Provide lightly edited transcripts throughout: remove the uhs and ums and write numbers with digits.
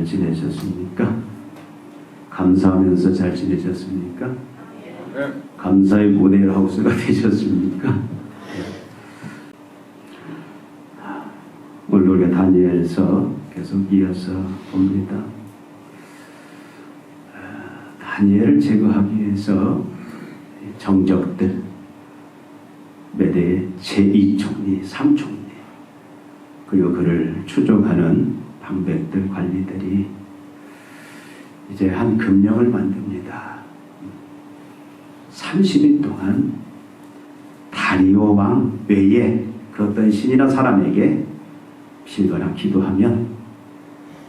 지내셨습니까? 감사하면서 잘 지내셨습니까? 감사의 모델하우스가 되셨습니까? 오늘 우리가 다니엘서 계속 이어서 봅니다. 다니엘을 제거하기 위해서 정적들, 메대의 제2총리, 3총리, 그리고 그를 추종하는 방백들, 관리들이 이제 한 금령을 만듭니다. 30일 동안 다리오 왕 외에 그 어떤 신이나 사람에게 빌거나 기도하면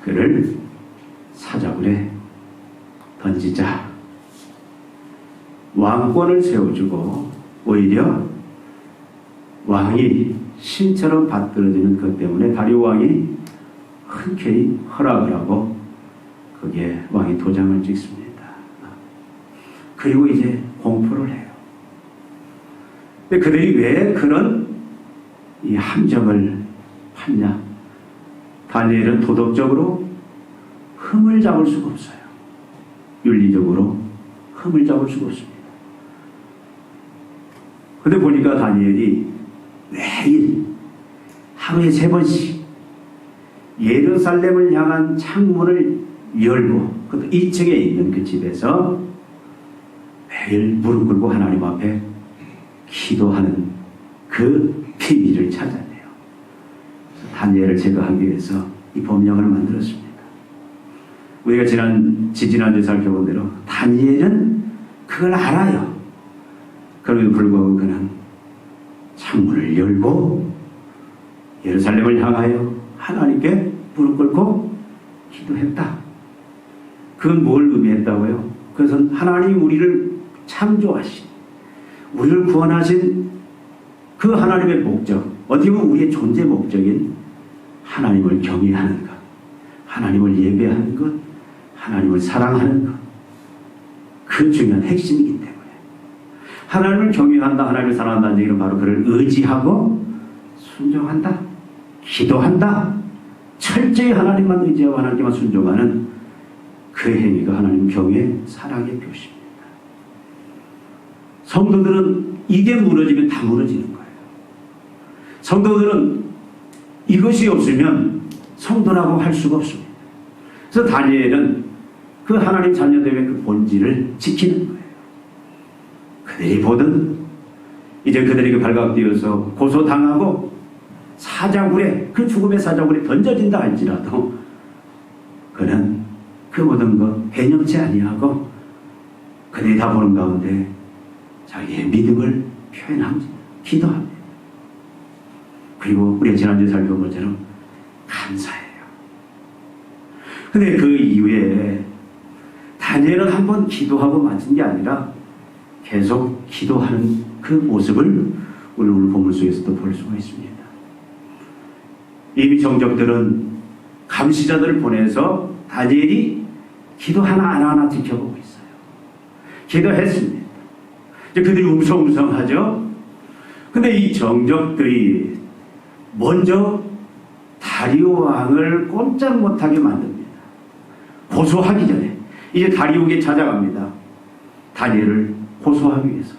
그를 사자굴에 던지자. 왕권을 세워주고 오히려 왕이 신처럼 받들어지는 것 때문에 다리오 왕이 흔쾌히 허락을 하고 거기에 왕이 도장을 찍습니다. 그리고 이제 공포를 해요. 근데 그들이 왜 그런 이 함정을 팠냐? 다니엘은 도덕적으로 흠을 잡을 수가 없어요. 윤리적으로 흠을 잡을 수가 없습니다. 근데 보니까 다니엘이 매일 하루에 3번씩 예루살렘을 향한 창문을 열고 그것도 2층에 있는 그 집에서 매일 무릎 꿇고 하나님 앞에 기도하는 그 비밀을 찾아내요. 다니엘을 제거하기 위해서 이 법령을 만들었습니다. 우리가 지지난주에 살펴본 대로 다니엘은 그걸 알아요. 그럼에도 불구하고 그는 창문을 열고 예루살렘을 향하여 하나님께 무릎 꿇고 기도했다. 그건 뭘 의미했다고요? 그것은 하나님 우리를 창조하신, 우리를 구원하신 그 하나님의 목적, 어떻게 보면 우리의 존재 목적인 하나님을 경외하는 것, 하나님을 예배하는 것, 하나님을 사랑하는 것, 그 중요한 핵심이기 때문에 하나님을 경외한다, 하나님을 사랑한다는 얘기는 바로 그를 의지하고 순종한다, 기도한다, 철저히 하나님만 의지하고 하나님께만 순종하는 그 행위가 하나님 경외, 사랑의 표시입니다. 성도들은 이게 무너지면 다 무너지는 거예요. 성도들은 이것이 없으면 성도라고 할 수가 없습니다. 그래서 다니엘은 그 하나님 자녀들의 그 본질을 지키는 거예요. 그들이 보든 이제 그들에게 발각되어서 고소당하고 사자굴에, 그 죽음의 사자굴에 던져진다 할지라도 그는 그 모든 것 배념치 아니하고 그들이 다 보는 가운데 자기의 믿음을 표현합니다. 기도합니다. 그리고 우리가 지난주에 살펴본 것처럼 감사해요. 근데 그 이후에 다니엘은 한번 기도하고 마친 게 아니라 계속 기도하는 그 모습을 우리 오늘 본문 속에서도 볼 수가 있습니다. 이미 정적들은 감시자들을 보내서 다니엘이 기도 하나하나 지켜보고 있어요. 기도했습니다. 이제 그들이 웅성웅성하죠. 근데 이 정적들이 먼저 다리오 왕을 꼼짝 못하게 만듭니다. 고소하기 전에 이제 다리오에게 찾아갑니다. 다니엘을 고소하기 위해서.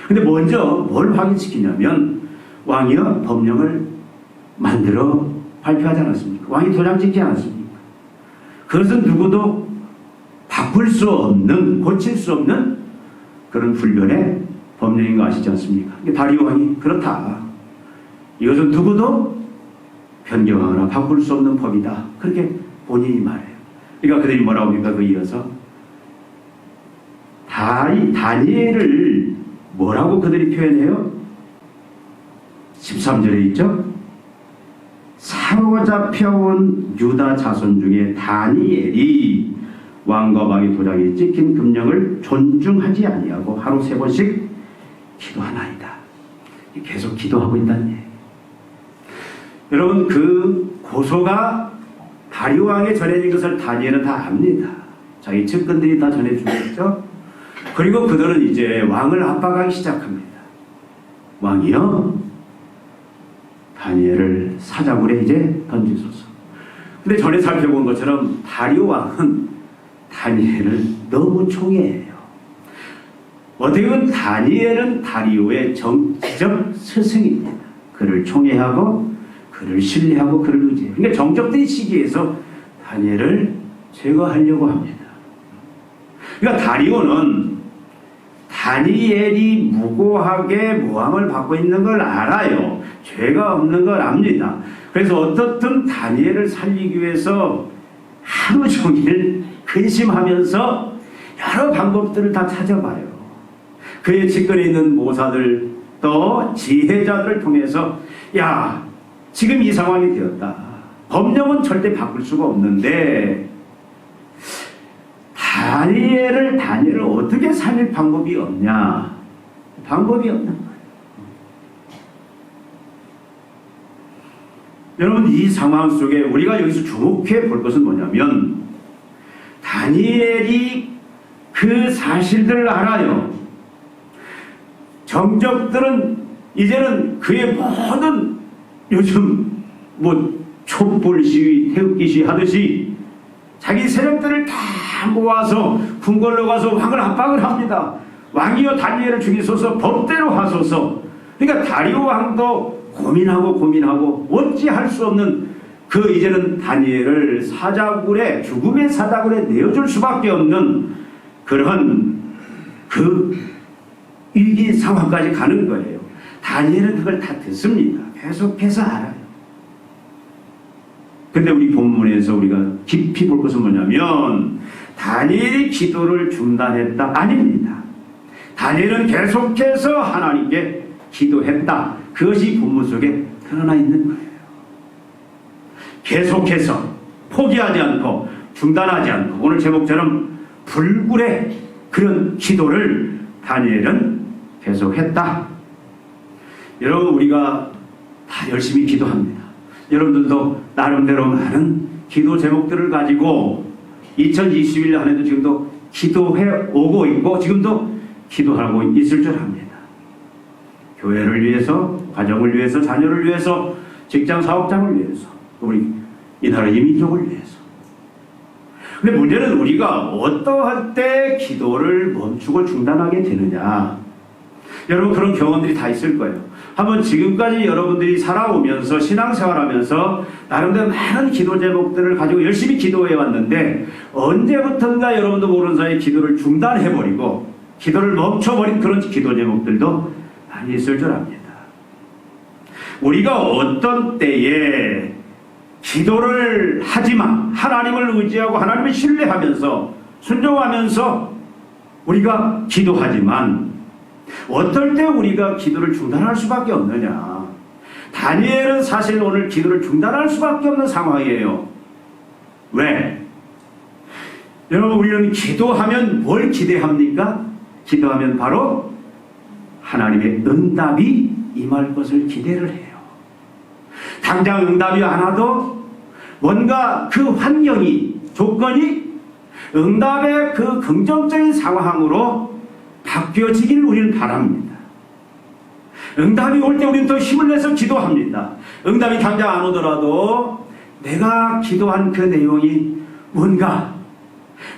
근데 먼저 뭘 확인시키냐면 왕이요 법령을 만들어 발표하지 않았습니까? 왕이 도장 찍지 않았습니까? 그것은 누구도 바꿀 수 없는, 고칠 수 없는 그런 불변의 법령인 거 아시지 않습니까? 다리오 왕이 그렇다. 이것은 누구도 변경하거나 바꿀 수 없는 법이다. 그렇게 본인이 말해요. 그러니까 그들이 뭐라고 합니까? 그 이어서 다니엘을 뭐라고 그들이 표현해요? 13절에 있죠? 사로잡혀온 유다 자손 중에 다니엘이 왕과 왕의 도장에 찍힌 금령을 존중하지 아니하고 하루 3번씩 기도하나이다. 계속 기도하고 있다는 얘기예요. 여러분, 그 고소가 다리오 왕에 전해진 것을 다니엘은 다 압니다. 자기 측근들이 다 전해주고 있죠. 그리고 그들은 이제 왕을 압박하기 시작합니다. 왕이요, 다니엘을 사자굴에 이제 던지소서. 근데 전에 살펴본 것처럼 다리오 왕은 다니엘을 너무 총애해요. 어떻게 보면 다니엘은 다리오의 정치적 스승입니다. 그를 총애하고 그를 신뢰하고 그를 의지해요. 그러니까 정적된 시기에서 다니엘을 제거하려고 합니다. 그러니까 다리오는 다니엘이 무고하게 모함을 받고 있는 걸 알아요. 죄가 없는 걸 압니다. 그래서 어떻든 다니엘을 살리기 위해서 하루 종일 근심하면서 여러 방법들을 다 찾아봐요. 그의 측근에 있는 모사들 또 지혜자들을 통해서 야, 지금 이 상황이 되었다. 법령은 절대 바꿀 수가 없는데 다니엘을 어떻게 살릴 방법이 없냐? 방법이 없는 거예요. 여러분, 이 상황 속에 우리가 여기서 주목해 볼 것은 뭐냐면 다니엘이 그 사실들을 알아요. 정적들은 이제는 그의 모든 요즘 촛불 시위, 태극기 시위 하듯이 자기 세력들을 다 모아서 궁궐로 가서 왕을 압박을 합니다. 왕이여 다니엘을 죽이소서, 법대로 하소서. 그러니까 다리오 왕도 고민하고 어찌할 수 없는 그 이제는 다니엘을 사자굴에, 죽음의 사자굴에 내어줄 수밖에 없는 그런 그 위기 상황까지 가는 거예요. 다니엘은 그걸 다 듣습니다. 계속해서 알아요. 근데 우리 본문에서 우리가 깊이 볼 것은 뭐냐면 다니엘이 기도를 중단했다? 아닙니다. 다니엘은 계속해서 하나님께 기도했다. 그것이 본문 속에 드러나 있는 거예요. 계속해서 포기하지 않고 중단하지 않고 오늘 제목처럼 불굴의 그런 기도를 다니엘은 계속했다. 여러분, 우리가 다 열심히 기도합니다. 여러분들도 나름대로 많은 기도 제목들을 가지고 2021년 한 해도 지금도 기도해 오고 있고 지금도 기도하고 있을 줄 압니다. 교회를 위해서, 가정을 위해서, 자녀를 위해서, 직장 사업장을 위해서, 우리 이 나라 이민족을 위해서. 근데 문제는 우리가 어떠할 때 기도를 멈추고 중단하게 되느냐. 여러분, 그런 경험들이 다 있을 거예요. 한번 지금까지 여러분들이 살아오면서 신앙생활하면서 나름대로 많은 기도 제목들을 가지고 열심히 기도해 왔는데 언제부턴가 여러분도 모르는 사이에 기도를 중단해버리고 기도를 멈춰버린 그런 기도 제목들도 많이 있을 줄 압니다. 우리가 어떤 때에 기도를 하지만 하나님을 의지하고 하나님을 신뢰하면서 순종하면서 우리가 기도하지만 어떨 때 우리가 기도를 중단할 수밖에 없느냐. 다니엘은 사실 오늘 기도를 중단할 수밖에 없는 상황이에요. 왜? 여러분, 우리는 기도하면 뭘 기대합니까? 기도하면 바로 하나님의 응답이 임할 것을 기대를 해요. 당장 응답이 안 와도 뭔가 그 환경이, 조건이 응답의 그 긍정적인 상황으로 바뀌어지기를 우리는 바랍니다. 응답이 올 때 우리는 더 힘을 내서 기도합니다. 응답이 당장 안 오더라도 내가 기도한 그 내용이 뭔가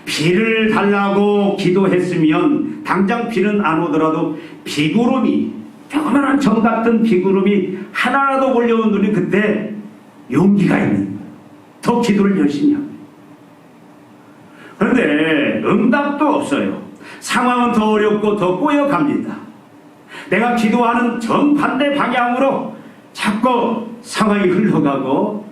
비를 달라고 기도했으면 당장 비는 안 오더라도 비구름이, 조그만한 점 같은 비구름이 하나라도 몰려오는 우리 그때 용기가 있는 거예요. 더 기도를 열심히 합니다. 그런데 응답도 없어요. 상황은 더 어렵고 더 꼬여갑니다. 내가 기도하는 정반대 방향으로 자꾸 상황이 흘러가고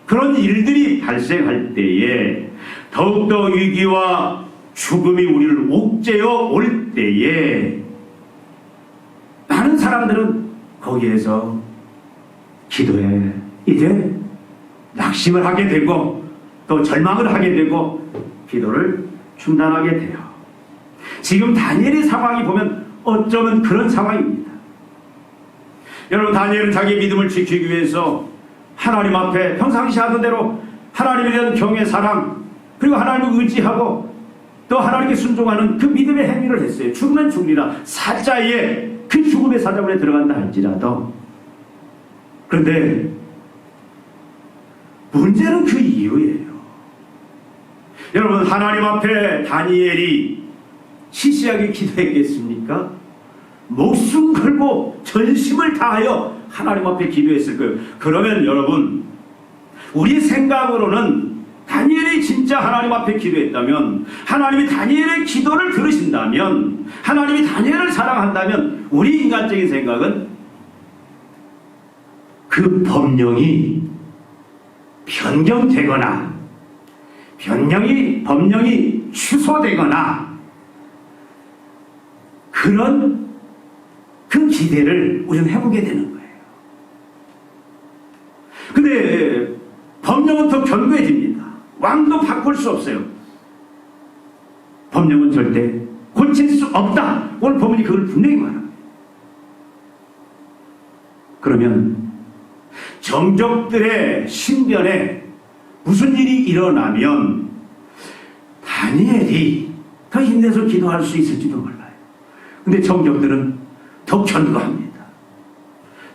그런 일들이 발생할 때에 더욱더 위기와 죽음이 우리를 옥죄어 올 때에 많은 사람들은 거기에서 기도에 이제 낙심을 하게 되고 또 절망을 하게 되고 기도를 중단하게 돼요. 지금 다니엘의 상황이 보면 어쩌면 그런 상황입니다. 여러분, 다니엘은 자기 믿음을 지키기 위해서 하나님 앞에 평상시 하던 대로 하나님에 대한 경외, 사랑, 그리고 하나님을 의지하고 또 하나님께 순종하는 그 믿음의 행위를 했어요. 죽으면 죽으리라. 사자에 그 죽음의 사자굴에 들어간다 할지라도. 그런데 문제는 그 이유예요. 여러분, 하나님 앞에 다니엘이 시시하게 기도했겠습니까? 목숨 걸고 전심을 다하여 하나님 앞에 기도했을 거예요. 그러면 여러분, 우리 생각으로는 다니엘이 진짜 하나님 앞에 기도했다면, 하나님이 다니엘의 기도를 들으신다면, 하나님이 다니엘을 사랑한다면, 우리 인간적인 생각은 그 법령이 변경되거나 법령이 취소되거나 그런 그 기대를 우리는 해보게 되는 거예요. 근데 법령은 더 견고해집니다. 왕도 바꿀 수 없어요. 법령은 절대 고칠 수 없다. 오늘 법문이 그걸 분명히 말합니다. 그러면 정적들의 신변에 무슨 일이 일어나면 다니엘이 더 힘내서 기도할 수 있을지도 몰라요. 근데 정적들은 더 견고합니다.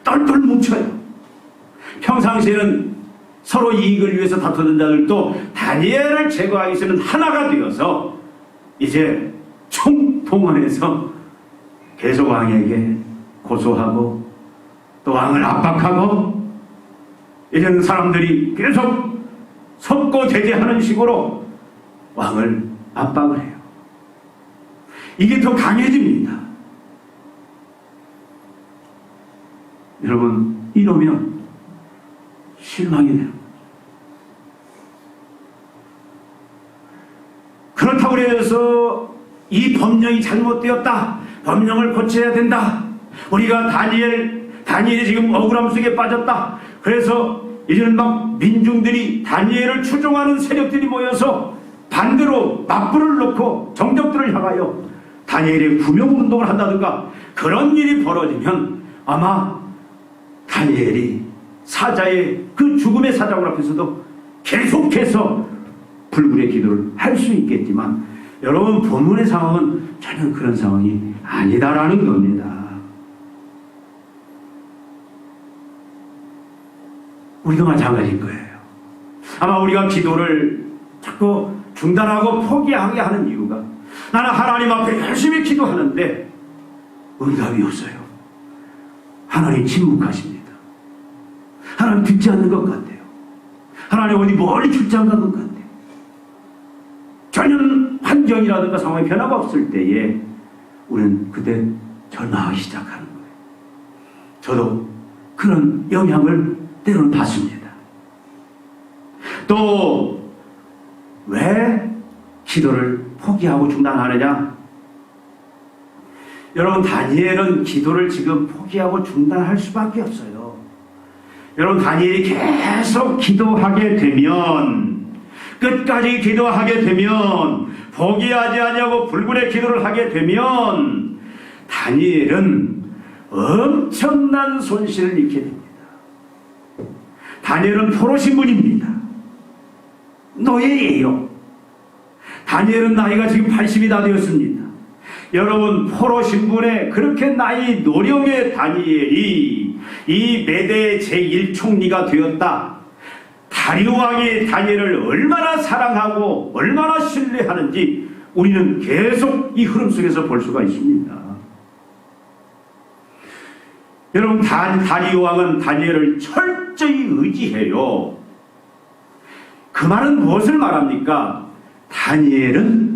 똘똘 뭉쳐요. 평상시에는 서로 이익을 위해서 다투던 자들도 다니엘을 제거하기 위해서는 하나가 되어서 이제 총동원해서 계속 왕에게 고소하고 또 왕을 압박하고 이제는 사람들이 계속 석고대죄하는 식으로 왕을 압박을 해요. 이게 더 강해집니다. 여러분, 이러면 실망이 돼요. 그렇다고 해서 이 법령이 잘못되었다, 법령을 고쳐야 된다, 우리가 다니엘이 지금 억울함 속에 빠졌다, 그래서 이제는 막 민중들이 다니엘을 추종하는 세력들이 모여서 반대로 맞불을 놓고 정적들을 향하여 다니엘의 구명운동을 한다든가 그런 일이 벌어지면 아마 다니엘이 사자의 그 죽음의 사자굴 앞에서도 계속해서 불굴의 기도를 할 수 있겠지만, 여러분, 본문의 상황은 전혀 그런 상황이 아니다라는 겁니다. 우리도 마찬가지일 거예요. 아마 우리가 기도를 자꾸 중단하고 포기하게 하는 이유가, 나는 하나님 앞에 열심히 기도하는데 응답이 없어요. 하나님 침묵하십니다. 하나님 듣지 않는 것 같아요. 하나님 어디 멀리 출장 간 것 같아요. 전혀 환경이라든가 상황이 변화가 없을 때에 우리는 그때 절망하기 시작하는 거예요. 저도 그런 영향을 때로는 받습니다. 또 왜 기도를 포기하고 중단하느냐? 여러분, 다니엘은 기도를 지금 포기하고 중단할 수밖에 없어요. 여러분, 다니엘이 계속 기도하게 되면, 끝까지 기도하게 되면, 포기하지 아니하고 불굴의 기도를 하게 되면 다니엘은 엄청난 손실을 입게 됩니다. 다니엘은 포로 신분입니다. 노예예요. 다니엘은 나이가 지금 80이 다 되었습니다. 여러분, 포로 신분에 그렇게 나이 노령의 다니엘이 이 메대 제1총리가 되었다. 다리오 왕이 다니엘을 얼마나 사랑하고 얼마나 신뢰하는지 우리는 계속 이 흐름 속에서 볼 수가 있습니다. 여러분, 다리오 왕은 다니엘을 철저히 의지해요. 그 말은 무엇을 말합니까? 다니엘은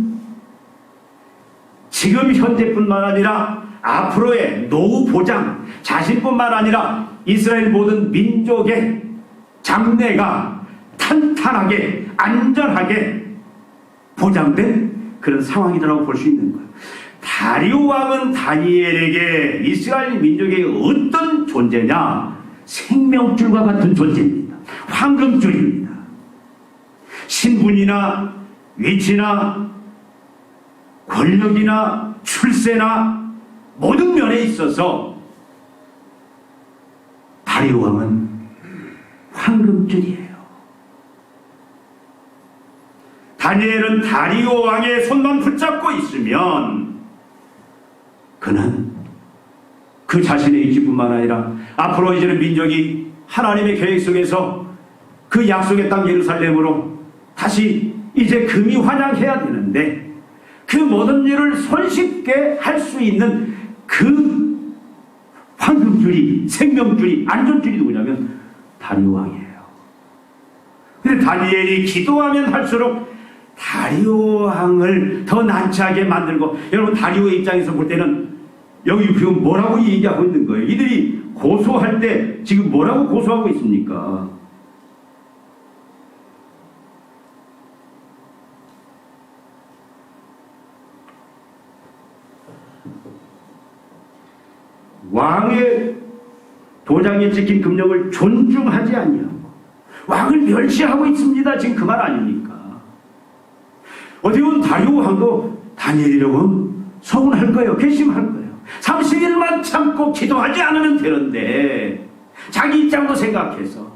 지금 현재뿐만 아니라 앞으로의 노후 보장, 자신뿐만 아니라 이스라엘 모든 민족의 장래가 탄탄하게 안전하게 보장된 그런 상황이라고 볼 수 있는 거예요. 다리오 왕은 다니엘에게 이스라엘 민족의 어떤 존재냐? 생명줄과 같은 존재입니다. 황금줄입니다. 신분이나 위치나 권력이나 출세나 모든 면에 있어서 다리오 왕은 황금줄이에요. 다니엘은 다리오 왕의 손만 붙잡고 있으면 그는 그 자신의 의지뿐만 아니라 앞으로 이제는 민족이 하나님의 계획 속에서 그 약속의 땅 예루살렘으로 다시 이제 금이 환영해야 되는데 그 모든 일을 손쉽게 할 수 있는 그 황금줄이, 생명줄이, 안전줄이 누구냐면 다리오 왕이에요. 근데 다니엘이 기도하면 할수록 다리오 왕을 더 난처하게 만들고, 여러분 다리오의 입장에서 볼 때는 여기 지금 뭐라고 얘기하고 있는 거예요? 이들이 고소할 때 지금 뭐라고 고소하고 있습니까? 왕의 도장에 찍힌 금령을 존중하지 아니하고 왕을 멸시하고 있습니다. 지금 그 말 아닙니까? 어디 보면 다리오 왕도 다니엘이라고 서운할 거예요. 괘씸할 거예요. 30일만 참고 기도하지 않으면 되는데 자기 입장도 생각해서,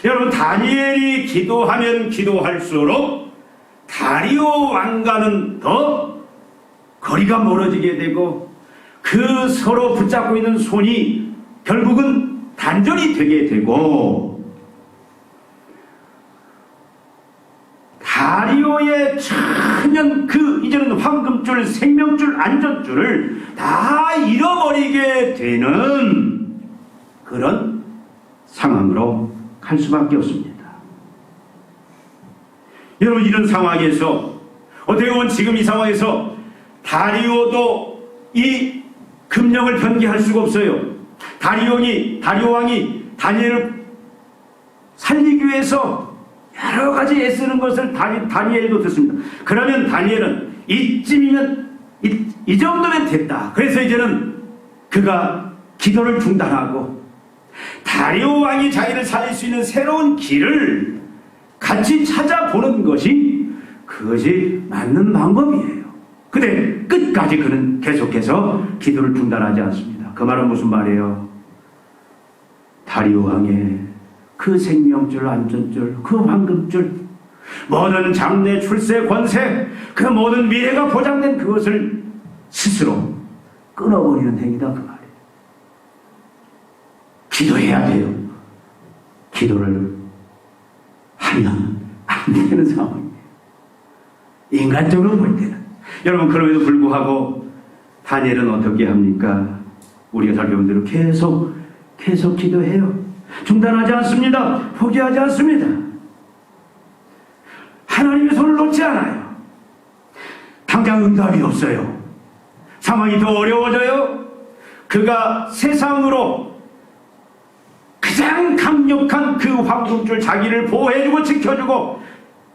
여러분 다니엘이 기도하면 기도할수록 다리오 왕과는 더 거리가 멀어지게 되고 그 서로 붙잡고 있는 손이 결국은 단절이 되게 되고, 다리오의 천년 그 이제는 황금줄, 생명줄, 안전줄을 다 잃어버리게 되는 그런 상황으로 갈 수밖에 없습니다. 여러분 이런 상황에서 어떻게 보면 지금 이 상황에서 다리오도 이 금령을 변개할 수가 없어요. 다리오 왕이 다니엘을 살리기 위해서 여러 가지 애쓰는 것을 다니엘도 듣습니다. 그러면 다니엘은 이쯤이면 이 정도면 됐다. 그래서 이제는 그가 기도를 중단하고 다리오 왕이 자기를 살릴 수 있는 새로운 길을 같이 찾아보는 것이 그것이 맞는 방법이에요. 근데 끝까지 그는 계속해서 기도를 중단하지 않습니다. 그 말은 무슨 말이에요? 다리오 왕의 그 생명줄, 안전줄, 그 황금줄, 모든 장래, 출세, 권세, 그 모든 미래가 보장된 그것을 스스로 끊어버리는 행위다 그 말이에요. 기도해야 돼요. 기도를 하면 안 되는 상황이에요. 인간적으로 볼 때는. 여러분 그럼에도 불구하고 다니엘은 어떻게 합니까? 우리가 살펴본 대로 계속 기도해요. 중단하지 않습니다. 포기하지 않습니다. 하나님의 손을 놓지 않아요. 당장 응답이 없어요. 상황이 더 어려워져요. 그가 세상으로 가장 강력한 그 황금줄, 자기를 보호해주고 지켜주고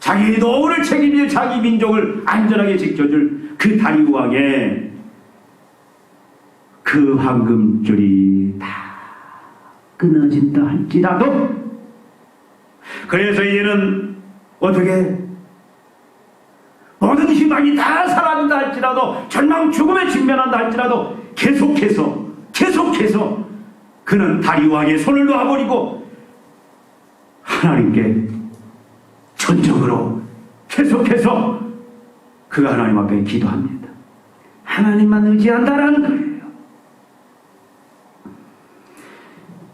자기 노후를 책임질 자기 민족을 안전하게 지켜줄 그 다리오 왕의 그 황금줄이 다 끊어진다 할지라도, 그래서 이제는 어떻게 모든 희망이 다 사라진다 할지라도, 절망 죽음에 직면한다 할지라도 계속해서 그는 다리오 왕의 손을 놓아버리고 하나님께 전적으로 계속해서 그가 하나님 앞에 기도합니다. 하나님만 의지한다라는 거예요.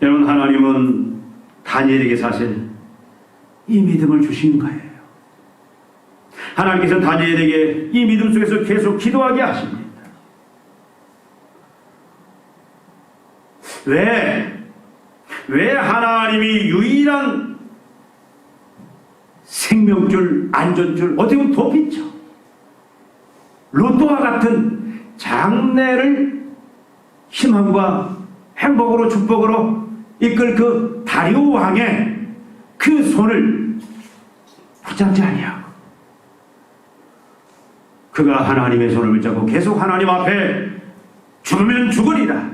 여러분 하나님은 다니엘에게 사실 이 믿음을 주신 거예요. 하나님께서 다니엘에게 이 믿음 속에서 계속 기도하게 하십니다. 왜 하나님이 유일한 생명줄, 안전줄, 어떻게 보면 도피처, 로또와 같은 장래를 희망과 행복으로 축복으로 이끌 그 다리오 왕의 그 손을 붙잡지 아니하고 그가 하나님의 손을 붙잡고 계속 하나님 앞에 죽으면 죽으리라,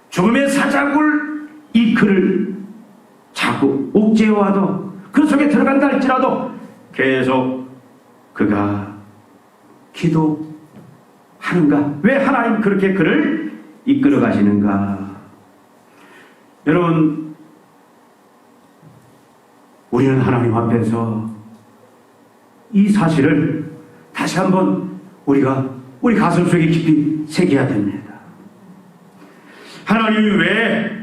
죽음의 사자굴 이 글을 자꾸 옥죄어와도 그 속에 들어간다 할지라도 계속 그가 기도하는가? 왜 하나님 그렇게 그를 이끌어 가시는가? 여러분 우리는 하나님 앞에서 이 사실을 다시 한번 우리 가슴 속에 깊이 새겨야 됩니다. 하나님이 왜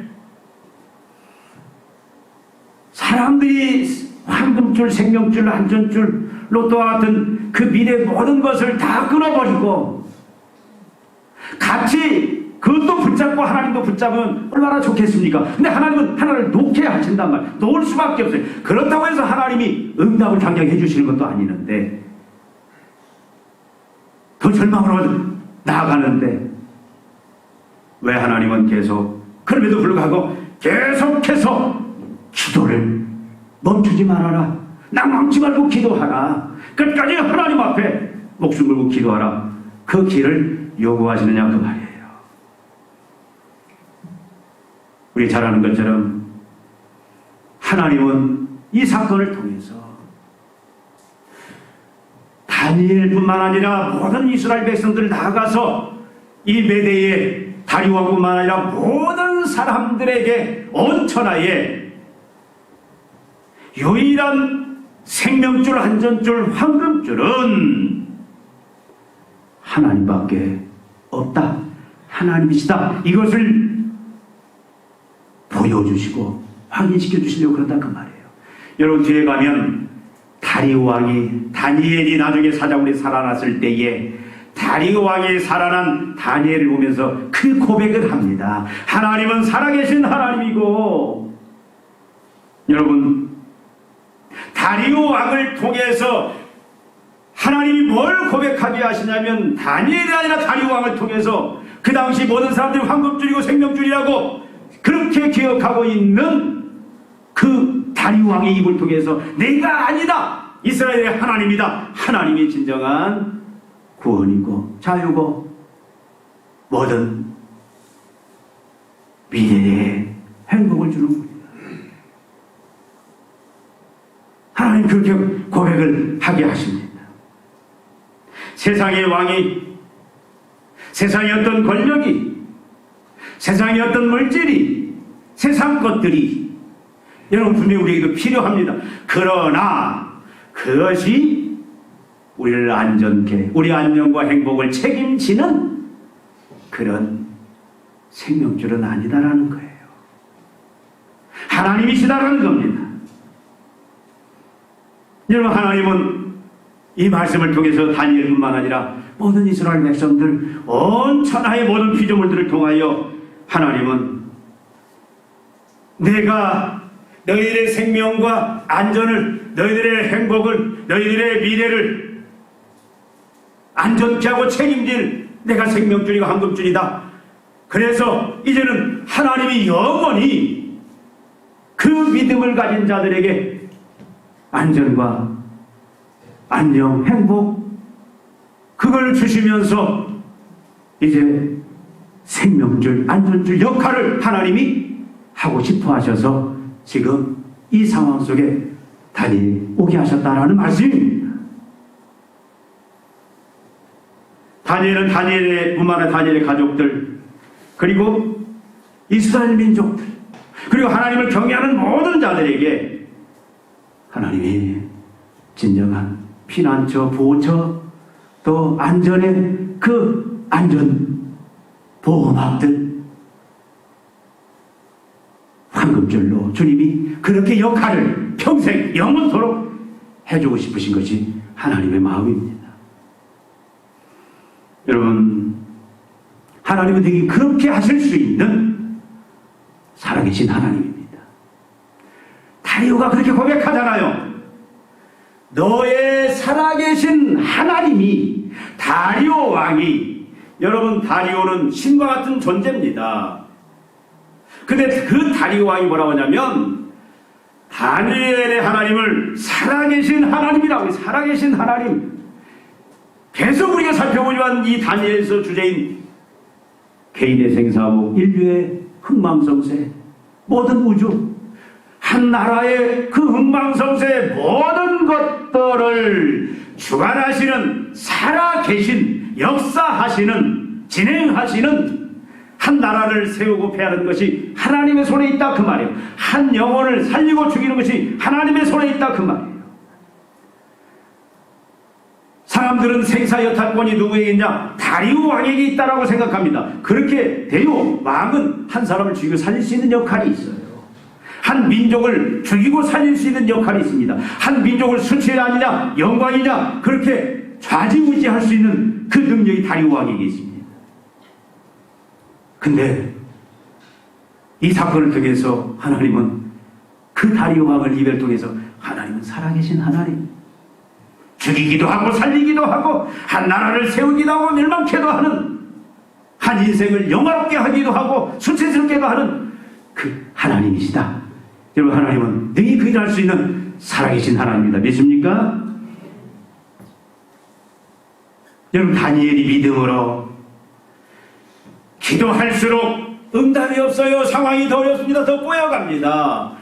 사람들이 황금줄, 생명줄, 안전줄, 로또와 같은 그 미래의 모든 것을 다 끊어버리고 같이 그것도 붙잡고 하나님도 붙잡으면 얼마나 좋겠습니까? 근데 하나님은 하나를 놓게 하신단 말이에요. 놓을 수밖에 없어요. 그렇다고 해서 하나님이 응답을 당장 해주시는 것도 아니는데 더 절망으로 나아가는데 왜 하나님은 계속 그럼에도 불구하고 계속해서 기도를 멈추지 말아라. 낭망치 말고 기도하라. 끝까지 하나님 앞에 목숨 걸고 기도하라. 그 길을 요구하시느냐 그 말이에요. 우리 잘 아는 것처럼 하나님은 이 사건을 통해서 다니엘뿐만 아니라 모든 이스라엘 백성들 나아가서 이 메대의 다리왕뿐만 아니라 모든 사람들에게 온 천하에 유일한 생명줄, 안전줄, 황금줄은 하나님밖에 없다. 하나님이시다. 이것을 보여주시고 확인시켜 주시려고 그런다 그 말이에요. 여러분 뒤에 가면 다리왕이 다니엘이 나중에 사자굴에 살아났을 때에 다리왕이 살아난 다니엘을 보면서 그 고백을 합니다. 하나님은 살아계신 하나님이고 여러분 다리오 왕을 통해서 하나님이 뭘 고백하게 하시냐면 다니엘이 아니라 다리오 왕을 통해서 그 당시 모든 사람들이 황금줄이고 생명줄이라고 그렇게 기억하고 있는 그 다리오 왕의 입을 통해서 내가 아니다. 이스라엘의 하나님이다. 하나님이 진정한 구원이고 자유고 모든 미래의 행복을 주는 분이다. 하나님 그렇게 고백을 하게 하십니다. 세상의 왕이, 세상의 어떤 권력이, 세상의 어떤 물질이, 세상 것들이 여러분 분명히 우리에게도 필요합니다. 그러나 그것이 우리를 안전케, 우리 안녕과 행복을 책임지는 그런 생명줄은 아니다라는 거예요. 하나님이시다라는 겁니다. 여러분 하나님은 이 말씀을 통해서 다니엘뿐만 아니라 모든 이스라엘 백성들 온 천하의 모든 피조물들을 통하여 하나님은 내가 너희들의 생명과 안전을, 너희들의 행복을, 너희들의 미래를 안전케 하고 책임질 내가 생명줄이고 황금줄이다. 그래서 이제는 하나님이 영원히 그 믿음을 가진 자들에게 안전과 안녕, 행복 그걸 주시면서 이제 생명줄, 안전줄 역할을 하나님이 하고 싶어 하셔서 지금 이 상황 속에 오게 하셨다라는 말씀입니다. 다니엘은 다니엘의 뿐만 아니라 다니엘의 가족들 그리고 이스라엘 민족들 그리고 하나님을 경외하는 모든 자들에게 하나님이 진정한 피난처, 보호처 또 안전의 그 안전 보호막들 황금줄로 주님이 그렇게 역할을 평생 영원토록 해주고 싶으신 것이 하나님의 마음입니다. 여러분 하나님은 되게 그렇게 하실 수 있는 살아계신 하나님입니다. 다리오가 그렇게 고백하잖아요. 너의 살아계신 하나님이 다리오 왕이 여러분 다리오는 신과 같은 존재입니다. 근데 그 다리오 왕이 뭐라고 하냐면 다니엘의 하나님을 살아계신 하나님이라고 해요. 살아계신 하나님. 계속 우리가 살펴보지만 이 다니엘서 주제인 개인의 생사하고 인류의 흥망성쇠 모든 우주 한 나라의 그 흥망성쇠의 모든 것들을 주관하시는 살아계신 역사하시는 진행하시는 한 나라를 세우고 폐하는 것이 하나님의 손에 있다 그 말이에요. 한 영혼을 살리고 죽이는 것이 하나님의 손에 있다 그 말이에요. 사람들은 생사여탈권이 누구에게 있냐? 다리오 왕에게 있다라고 생각합니다. 그렇게 대요 왕은 한 사람을 죽이고 살릴 수 있는 역할이 있어요. 한 민족을 죽이고 살릴 수 있는 역할이 있습니다. 한 민족을 수치의 아니냐 영광이냐 그렇게 좌지우지할 수 있는 그 능력이 다리오 왕에게 있습니다. 근데 이 사건을 통해서 하나님은 그 다리오 왕을 입을 통해서 하나님은 살아계신 하나님, 죽이기도 하고 살리기도 하고 한 나라를 세우기도 하고 멸망케도 하는, 한 인생을 영화롭게 하기도 하고 수치스럽게도 하는 그 하나님이시다. 여러분, 하나님은 능히 그 일을 할 수 있는 살아계신 하나님입니다. 믿습니까? 여러분, 다니엘이 믿음으로 기도할수록 응답이 없어요. 상황이 더 어렵습니다. 더 꼬여갑니다.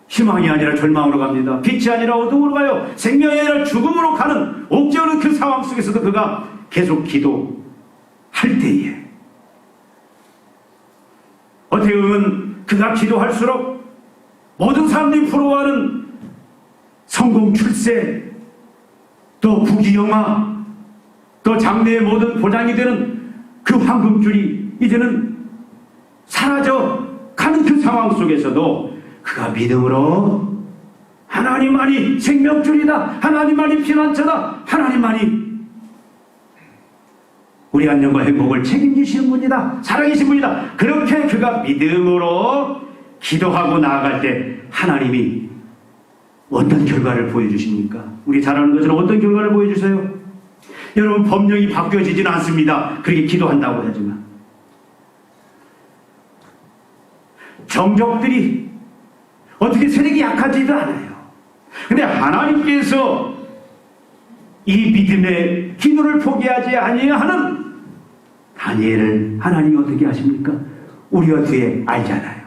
희망이 아니라 절망으로 갑니다. 빛이 아니라 어둠으로 가요. 생명이 아니라 죽음으로 가는 옥죄어는 그 상황 속에서도 그가 계속 기도할 때에 어떻게 보면 그가 기도할수록 모든 사람들이 부러워하는 성공 출세, 또 부귀영화, 또 장래의 모든 보장이 되는 그 황금줄이 이제는 사라져 가는 그 상황 속에서도 그가 믿음으로 하나님만이 생명줄이다, 하나님만이 피난처다, 하나님만이 우리 안녕과 행복을 책임지시는 분이다, 살아계신 분이다, 그렇게 그가 믿음으로 기도하고 나아갈 때 하나님이 어떤 결과를 보여주십니까? 우리 잘 아는 것처럼 어떤 결과를 보여주세요? 여러분, 법령이 바뀌어지지는 않습니다. 그렇게 기도한다고 하지만 정적들이 어떻게 세력이 약하지도 않아요. 근데 하나님께서 이 믿음의 기도를 포기하지 아니하는 다니엘을 하나님이 어떻게 하십니까? 우리가 뒤에 알잖아요.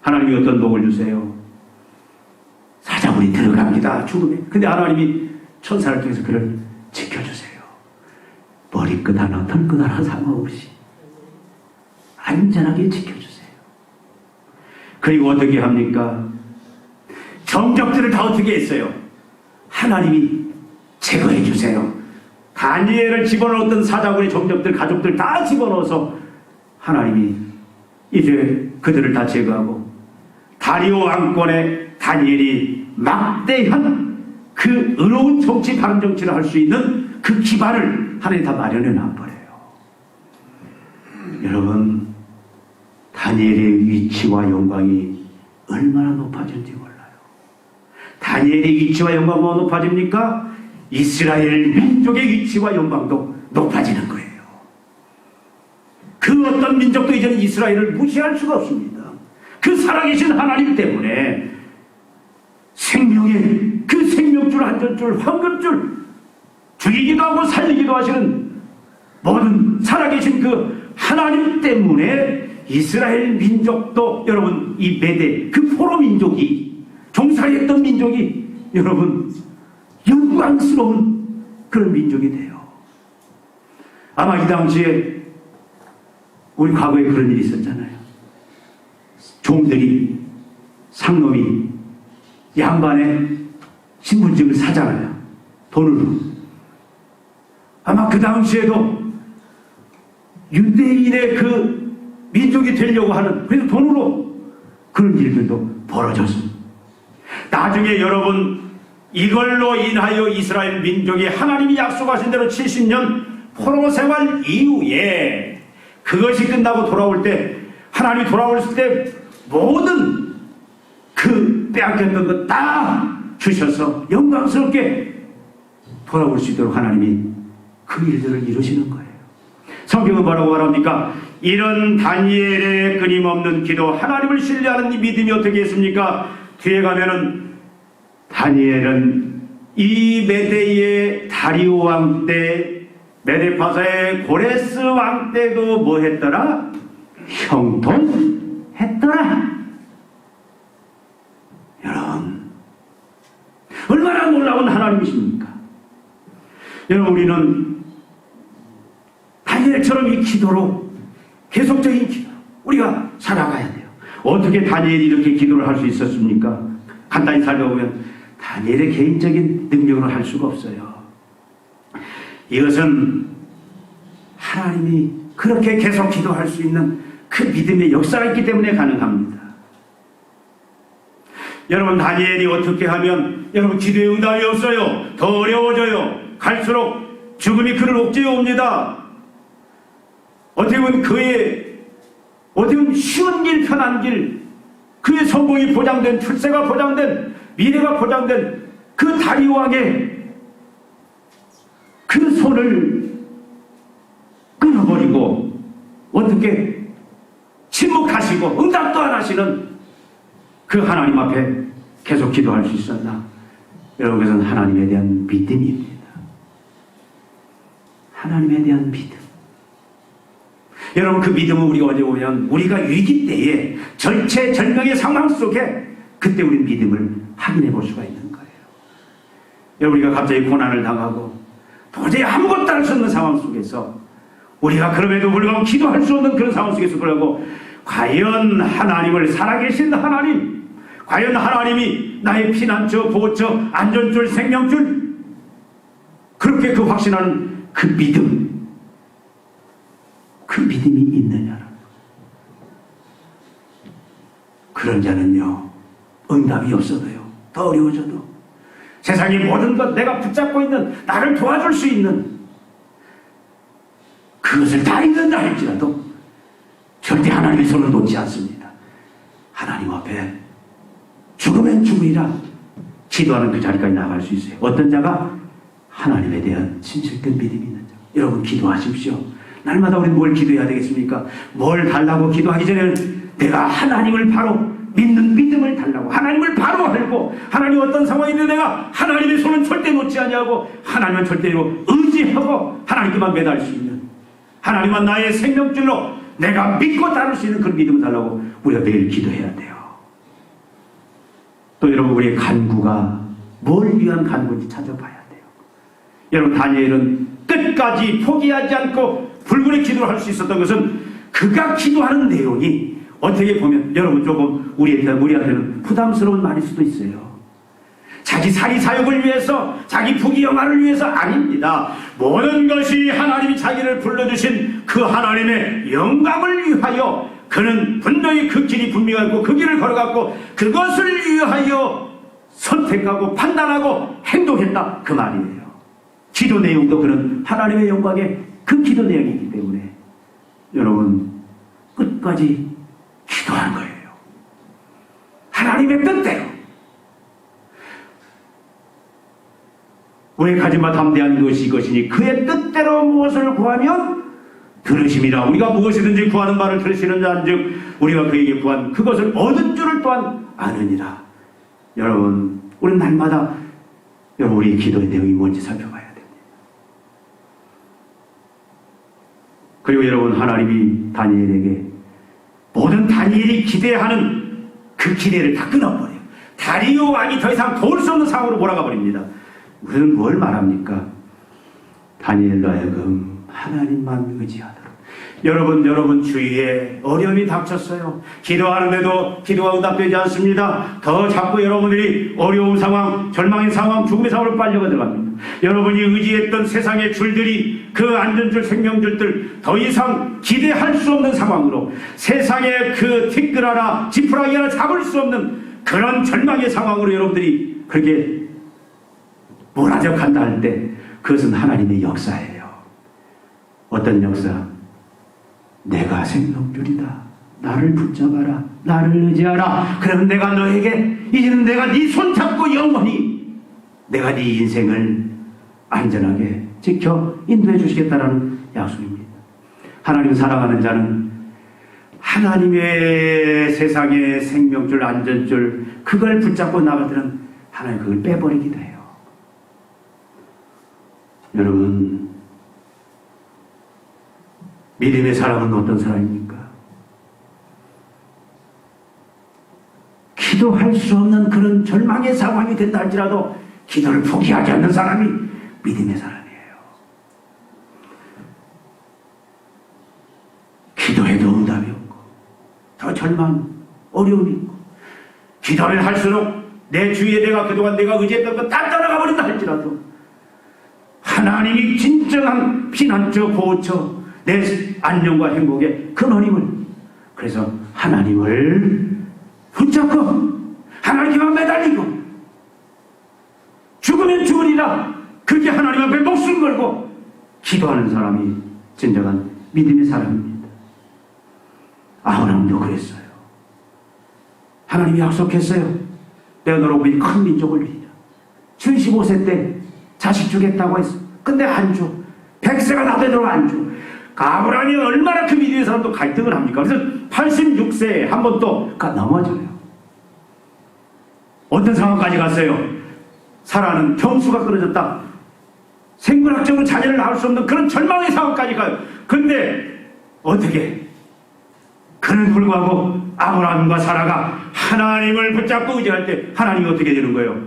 하나님이 어떤 복을 주세요? 사자굴이 들어갑니다. 죽음에. 근데 하나님이 천사를 통해서 그를 지켜주세요. 머리끝 하나 털끝 하나 상관없이 안전하게 지켜주세요. 그리고 어떻게 합니까? 정적들을 다 어떻게 했어요? 하나님이 제거해 주세요. 다니엘을 집어넣었던 사자굴의 정적들, 가족들 다 집어넣어서 하나님이 이제 그들을 다 제거하고 다리오 왕권에 다니엘이 막대한 그 의로운 정치, 바른 정치를 할 수 있는 그 기반을 하나님 다 마련해 놔버려요. 여러분, 다니엘의 위치와 영광이 얼마나 높아진지 몰라요. 다니엘의 위치와 영광이 뭐 높아집니까? 이스라엘 민족의 위치와 영광도 높아지는 거예요. 그 어떤 민족도 이제는 이스라엘을 무시할 수가 없습니다. 그 살아계신 하나님 때문에 생명의 그 생명줄, 안전줄, 황금줄, 죽이기도 하고 살리기도 하시는 모든 살아계신 그 하나님 때문에 이스라엘 민족도, 여러분, 이 메대 그 포로 민족이, 종살이했던 민족이 여러분 영광스러운 그런 민족이 돼요. 아마 이 당시에 우리 과거에 그런 일이 있었잖아요. 종들이, 상놈이 양반의 신분증을 사잖아요. 돈으로. 아마 그 당시에도 유대인의 그 민족이 되려고 하는, 그래서 돈으로 그런 일들도 벌어졌습니다. 나중에 여러분, 이걸로 인하여 이스라엘 민족이 하나님이 약속하신 대로 70년 포로 생활 이후에 그것이 끝나고 돌아올 때, 하나님이 돌아오실 때 모든 그 빼앗겼던 것 다 주셔서 영광스럽게 돌아올 수 있도록 하나님이 그 일들을 이루시는 거예요. 성경은 뭐라고 말합니까? 이런 다니엘의 끊임없는 기도, 하나님을 신뢰하는 이 믿음이 어떻게 했습니까? 뒤에 가면은 다니엘은 이 메대의 다리오 왕 때, 메데파사의 고레스 왕 때도 뭐 했더라? 형통했더라. 여러분, 얼마나 놀라운 하나님이십니까? 여러분, 우리는 다니엘처럼 이 기도로, 계속적인 기도, 우리가 살아가야 돼요. 어떻게 다니엘이 이렇게 기도를 할 수 있었습니까? 간단히 살펴보면 다니엘의 개인적인 능력으로 할 수가 없어요. 이것은 하나님이 그렇게 계속 기도할 수 있는 그 믿음의 역사가 있기 때문에 가능합니다. 여러분 다니엘이 어떻게 하면 여러분 기도에 응답이 없어요. 더 어려워져요. 갈수록 죽음이 그를 옥죄어 옵니다. 어떻게 보면 쉬운 길, 편한 길, 그의 성공이 보장된, 출세가 보장된, 미래가 보장된 그 다리왕의 그 손을 끊어버리고 어떻게 침묵하시고 응답도 안 하시는 그 하나님 앞에 계속 기도할 수 있었나? 여러분, 그것은 하나님에 대한 믿음입니다. 하나님에 대한 믿음. 여러분, 그 믿음은 우리가 어디 보면 우리가 위기 때에 절체절명의 상황 속에 그때 우리 믿음을 확인해 볼 수가 있는 거예요. 여러분, 우리가 갑자기 고난을 당하고 도저히 아무것도 할 수 없는 상황 속에서 우리가 그럼에도 불구하고 기도할 수 없는 그런 상황 속에서 그러고 과연 하나님을 살아계신 하나님, 과연 하나님이 나의 피난처, 보호처, 안전줄, 생명줄, 그렇게 그 확신하는 그 믿음, 그 믿음이 있느냐라는 그런 자는요, 응답이 없어도요, 더 어려워져도 세상의 모든 것, 내가 붙잡고 있는, 나를 도와줄 수 있는 그것을 다 잃는다 할지라도 절대 하나님의 손을 놓지 않습니다. 하나님 앞에 죽으면 죽으리라 기도하는 그 자리까지 나갈 수 있어요. 어떤 자가 하나님에 대한 진실된 믿음이 있는 자. 여러분, 기도하십시오. 날마다 우리는 뭘 기도해야 되겠습니까? 뭘 달라고 기도하기 전에는 내가 하나님을 바로 믿는 믿음을 달라고, 하나님을 바로 알고, 하나님 어떤 상황이든 내가 하나님의 손은 절대 놓지 아니하고 하나님은 절대로 의지하고 하나님께만 매달 수 있는, 하나님은 나의 생명줄로 내가 믿고 따를 수 있는 그런 믿음을 달라고 우리가 매일 기도해야 돼요. 또 여러분, 우리의 간구가 뭘 위한 간구인지 찾아봐야 돼요. 여러분, 다니엘은 끝까지 포기하지 않고 불굴의 기도를 할 수 있었던 것은 그가 기도하는 내용이 어떻게 보면 여러분 조금 우리한테는 부담스러운 말일 수도 있어요. 자기 사리사욕을 위해서, 자기 부귀영화를 위해서 아닙니다. 모든 것이 하나님이 자기를 불러주신 그 하나님의 영광을 위하여 그는 분명히 그 길이 분명하고 그 길을 걸어갔고 그것을 위하여 선택하고 판단하고 행동했다, 그 말이에요. 기도 내용도 그는 하나님의 영광의 그 기도 내용이기 때문에 여러분, 끝까지 기도하는 거예요. 하나님의 뜻대로. 왜 가지마 담대한 것이 이것이니 그의 뜻대로 무엇을 구하면 들으심이라. 우리가 무엇이든지 구하는 말을 들으시는 자인즉 우리가 그에게 구한 그것을 얻은 줄을 또한 아느니라. 여러분, 우리는 날마다 여러분 우리의 기도의 내용이 뭔지 살펴봐야 됩니다. 그리고 여러분, 하나님이 다니엘에게 모든 다니엘이 기대하는 그 기대를 다 끊어버려요. 다리오 왕이 더 이상 도울 수 없는 상황으로 몰아가 버립니다. 우리는 뭘 말합니까? 다니엘로 하여금 하나님만 의지하도록. 여러분 주위에 어려움이 닥쳤어요. 기도하는데도 기도가 응답되지 않습니다. 더 자꾸 여러분들이 어려운 상황, 절망의 상황, 죽음의 상황으로 빨려가 들어갑니다. 여러분이 의지했던 세상의 줄들이, 그 안전줄, 생명줄들 더 이상 기대할 수 없는 상황으로, 세상의 그 티끌 지푸라기 하나 잡을 수 없는 그런 절망의 상황으로 여러분들이 그렇게 몰아적한다 할 때 그것은 하나님의 역사예요. 어떤 역사? 내가 생명줄이다. 나를 붙잡아라. 나를 의지하라. 그러면 내가 너에게 이제는 내가 네 손잡고 영원히 내가 네 인생을 안전하게 지켜 인도해 주시겠다라는 약속입니다. 하나님 사랑하는 자는 하나님의 세상의 생명줄, 안전줄, 그걸 붙잡고 나갈 때는 하나님 그걸 빼버리기도 해요. 여러분, 믿음의 사람은 어떤 사람입니까? 기도할 수 없는 그런 절망의 상황이 된다 할지라도 기도를 포기하지 않는 사람이 믿음의 사람이에요. 기도해도 응답이 없고 더 절망, 어려움이 있고 기도를 할수록 내 주위에 내가 그동안 내가 의지했던 것 다 떠나가 버린다 할지라도 하나님이 진정한 피난처, 보호처, 내 안녕과 행복의 근원임을, 그래서 하나님을 붙잡고 하나님께만 매달리고 죽으면 죽으리라 그렇게 하나님 앞에 목숨 걸고 기도하는 사람이 진정한 믿음의 사람입니다. 아브라함도 그랬어요. 하나님이 약속했어요. 내가 너로 보니 큰 민족을 이루리라. 75세 때 자식 주겠다고 했어. 근데 안 줘. 100세가 다 되도록 안 줘. 아브라함이 얼마나 그 믿음의 사람도 갈등을 합니까? 그래서 86세에 한 번 또 넘어져요. 어떤 상황까지 갔어요? 사라는 경수가 끊어졌다. 생물학적으로 자녀를 낳을 수 없는 그런 절망의 상황까지 가요. 근데 어떻게? 그는 불구하고 아브라함과 사라가 하나님을 붙잡고 의지할 때 하나님이 어떻게 되는 거예요?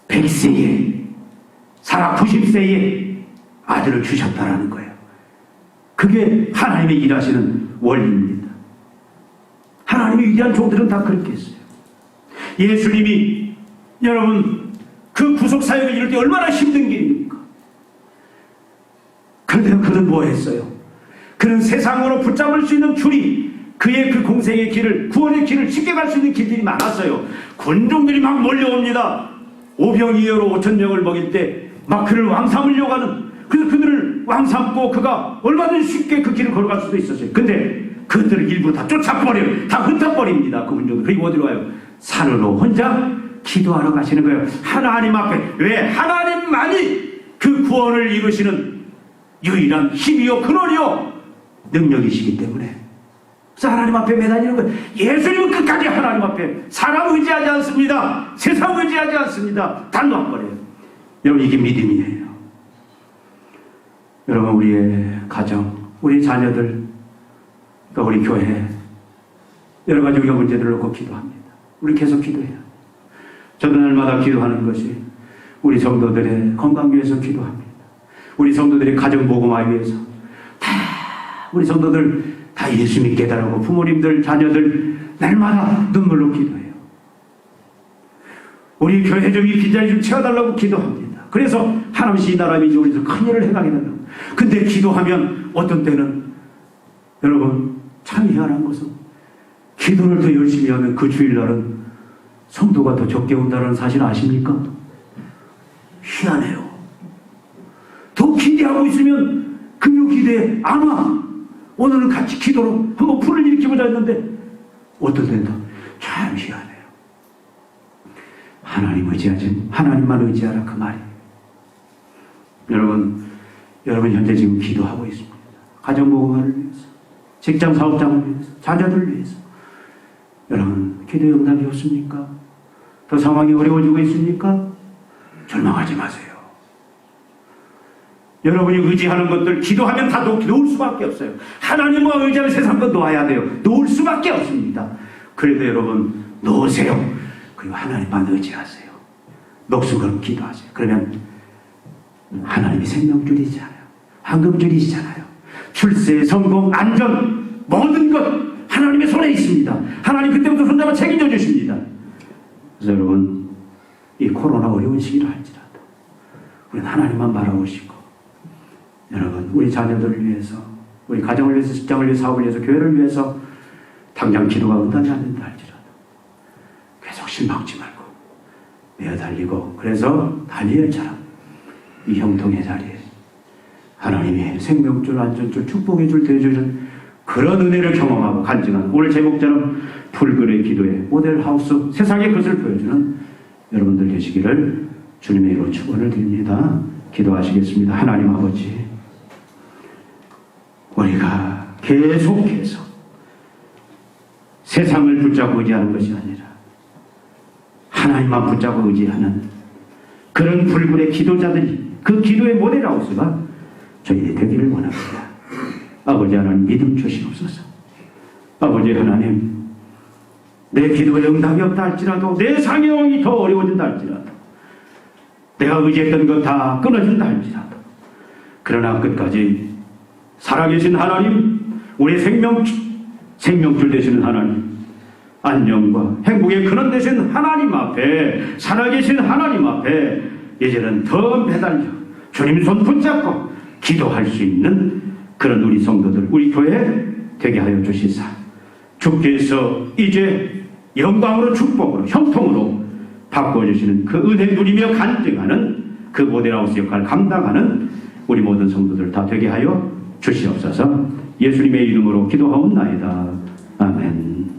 100세에 사라 90세에 아들을 주셨다라는 거예요. 그게 하나님의 일하시는 원리입니다. 하나님의 위대한 종들은 다 그렇게 했어요. 예수님이 여러분 그 구속 사역을 이룰 때 얼마나 힘든 길입니까? 그런데 그는 뭐 했어요? 그는 세상으로 붙잡을 수 있는 줄이 그의 그 공생의 길을 구원의 길을 쉽게 갈 수 있는 길들이 많았어요. 군중들이 막 몰려옵니다. 오병이어로 5,000명을 먹일 때 막 그를 왕삼으려고 하는, 그래서 그들을 왕삼고 그가 얼마든지 쉽게 그 길을 걸어갈 수도 있었어요. 근데 그들을 일부 다 쫓아버려요. 다 흩어버립니다. 그 군중들. 그리고 어디로 가요? 산으로 혼자 기도하러 가시는 거예요. 하나님 앞에. 왜? 하나님만이 그 구원을 이루시는 유일한 힘이요 근원이요 능력이시기 때문에. 그래서 하나님 앞에 매달리는 거예요. 예수님은 끝까지 하나님 앞에 사람 의지하지 않습니다. 세상 의지하지 않습니다. 단도한거려요. 여러분 이게 믿음이에요. 여러분 우리의 가정, 우리 자녀들, 또 우리 교회 여러 가지 우리가 문제들을 놓고 기도합니다. 우리 계속 기도해요. 저도 날마다 기도하는 것이 우리 성도들의 건강 위해서 기도합니다. 우리 성도들의 가정 복음화 위해서 다 우리 성도들 다 예수 믿게 해달라고 부모님들, 자녀들 날마다 눈물로 기도해요. 우리 교회 좀 이 빈자리 좀 채워달라고 기도합니다. 그래서 하나님이 이 나라 민족에서 큰 일을 해가게 된다고. 근데 기도하면 어떤 때는 여러분 참 희한한 것은 기도를 더 열심히 하면 그 주일날은 성도가 더 적게 온다는 사실 아십니까? 희한해요. 더 기대하고 있으면 금요 기대에 안 와. 오늘은 같이 기도로 한번 불을 일으켜보자 했는데 어떤 때는 참 희한해요. 하나님 의지하지, 하나님만 의지하라 그 말이에요. 여러분 현재 지금 기도하고 있습니다. 가정복음화를 위해서, 직장 사업장을 위해서, 자녀들을 위해서. 여러분 기도의 응답이 없습니까? 더 상황이 어려워지고 있습니까? 절망하지 마세요. 여러분이 의지하는 것들 기도하면 다 놓을 수밖에 없어요. 하나님과 의지하는 세상 건 놓아야 돼요. 놓을 수밖에 없습니다. 그래도 여러분 놓으세요. 그리고 하나님만 의지하세요. 목숨 걸고 기도하세요. 그러면 하나님이 생명줄이잖아요. 황금줄이시잖아요. 출세, 성공, 안전 모든 것 하나님의 손에 있습니다. 하나님 그때부터 손잡아 책임져 주십니다. 그래서 여러분 이 코로나 어려운 시기를 할지라도 우리는 하나님만 바라보시고 여러분 우리 자녀들을 위해서, 우리 가정을 위해서, 직장을 위해서, 사업을 위해서, 교회를 위해서 당장 기도가 응답이 안 된다 할지라도 계속 실망치 말고 매어달리고, 그래서 다니엘처럼 이 형통의 자리에 하나님이 생명줄, 안전줄, 축복의 줄 대주는 그런 은혜를 경험하고 간증하는, 오늘 제목처럼 불굴의 기도의 모델하우스, 세상의 것을 보여주는 여러분들 되시기를 주님의 이름으로 축원을 드립니다. 기도하시겠습니다. 하나님 아버지, 우리가 계속해서 세상을 붙잡고 의지하는 것이 아니라 하나님만 붙잡고 의지하는 그런 불굴의 기도자들이, 그 기도의 모델하우스가 저희들이 되기를 원합니다. 아버지 하나님 믿음 주시옵소서. 아버지 하나님, 내 기도에 응답이 없다 할지라도, 내 상황이 더 어려워진다 할지라도, 내가 의지했던 것 다 끊어진다 할지라도, 그러나 끝까지 살아계신 하나님, 우리의 생명줄 되시는 하나님, 안녕과 행복의 근원 되신 하나님 앞에, 살아계신 하나님 앞에 이제는 더 매달려 주님 손 붙잡고 기도할 수 있는 그런 우리 성도들, 우리 교회 되게 하여 주시사, 주께서 이제 영광으로 축복으로 형통으로 바꿔주시는 그 은혜 누리며 간증하는 그 모델하우스 역할을 감당하는 우리 모든 성도들 다 되게 하여 주시옵소서. 예수님의 이름으로 기도하옵나이다. 아멘.